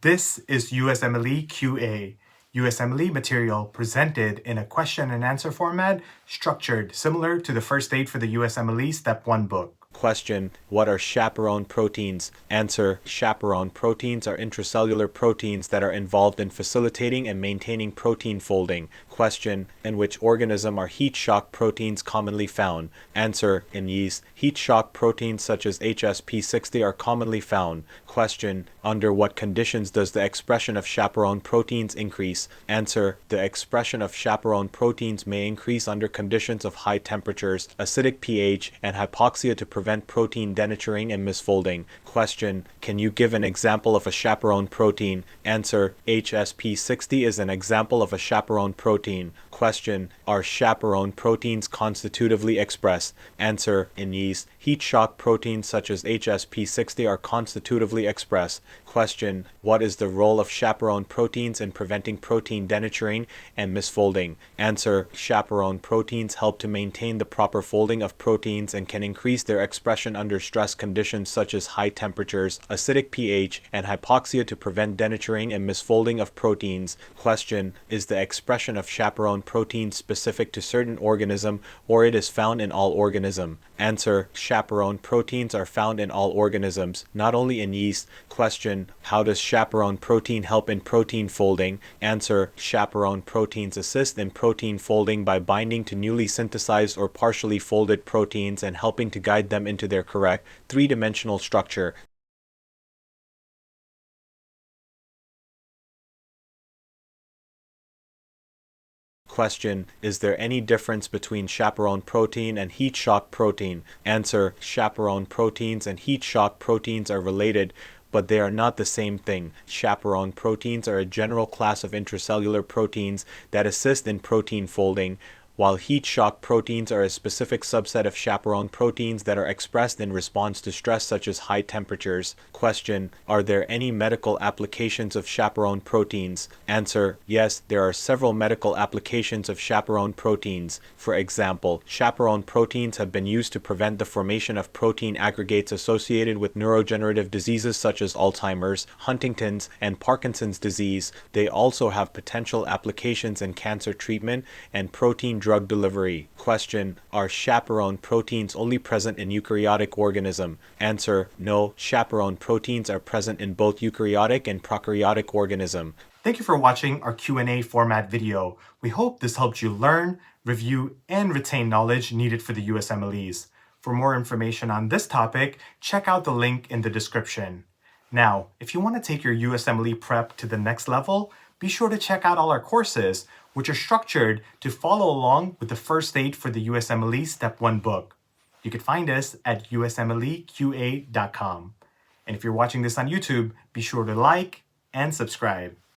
This is USMLE QA, USMLE material presented in a question and answer format structured similar to the first aid for the USMLE Step 1 book. Question: what are chaperone proteins? Answer: chaperone proteins are intracellular proteins that are involved in facilitating and maintaining protein folding. Question: in which organism are heat shock proteins commonly found? Answer: in yeast. Heat shock proteins such as HSP60 are commonly found. Question: under what conditions does the expression of chaperone proteins increase? Answer: the expression of chaperone proteins may increase under conditions of high temperatures, acidic pH, and hypoxia to prevent protein denaturing and misfolding. Question: can you give an example of a chaperone protein? Answer: HSP60 is an example of a chaperone protein. Question: are chaperone proteins constitutively expressed? Answer: in yeast. Heat shock proteins such as HSP60 are constitutively expressed. Question: what is the role of chaperone proteins in preventing protein denaturing and misfolding? Answer: chaperone proteins help to maintain the proper folding of proteins and can increase their expression under stress conditions such as high temperatures, acidic pH, and hypoxia to prevent denaturing and misfolding of proteins. Question: is the expression of chaperone proteins specific to certain organism or it is found in all organism? Answer: chaperone proteins are found in all organisms, not only in yeast. Question: how does chaperone protein help in protein folding? Answer: chaperone proteins assist in protein folding by binding to newly synthesized or partially folded proteins and helping to guide them into their correct three-dimensional structure. Question: is there any difference between chaperone protein and heat shock protein? Answer: chaperone proteins and heat shock proteins are related, but they are not the same thing. Chaperone proteins are a general class of intracellular proteins that assist in protein folding, while heat shock proteins are a specific subset of chaperone proteins that are expressed in response to stress such as high temperatures. Question: are there any medical applications of chaperone proteins? Answer: yes, there are several medical applications of chaperone proteins. For example, chaperone proteins have been used to prevent the formation of protein aggregates associated with neurodegenerative diseases such as Alzheimer's, Huntington's, and Parkinson's disease. They also have potential applications in cancer treatment and protein drug delivery. Question: are chaperone proteins only present in eukaryotic organism? Answer: no, chaperone proteins are present in both eukaryotic and prokaryotic organism. Thank you for watching our Q&A format video. We hope this helped you learn, review, and retain knowledge needed for the USMLEs. For more information on this topic, check out the link in the description. Now, if you want to take your USMLE prep to the next level, be sure to check out all our courses, which are structured to follow along with the first aid for the USMLE Step 1 book. You can find us at usmleqa.com. And if you're watching this on YouTube, be sure to like and subscribe.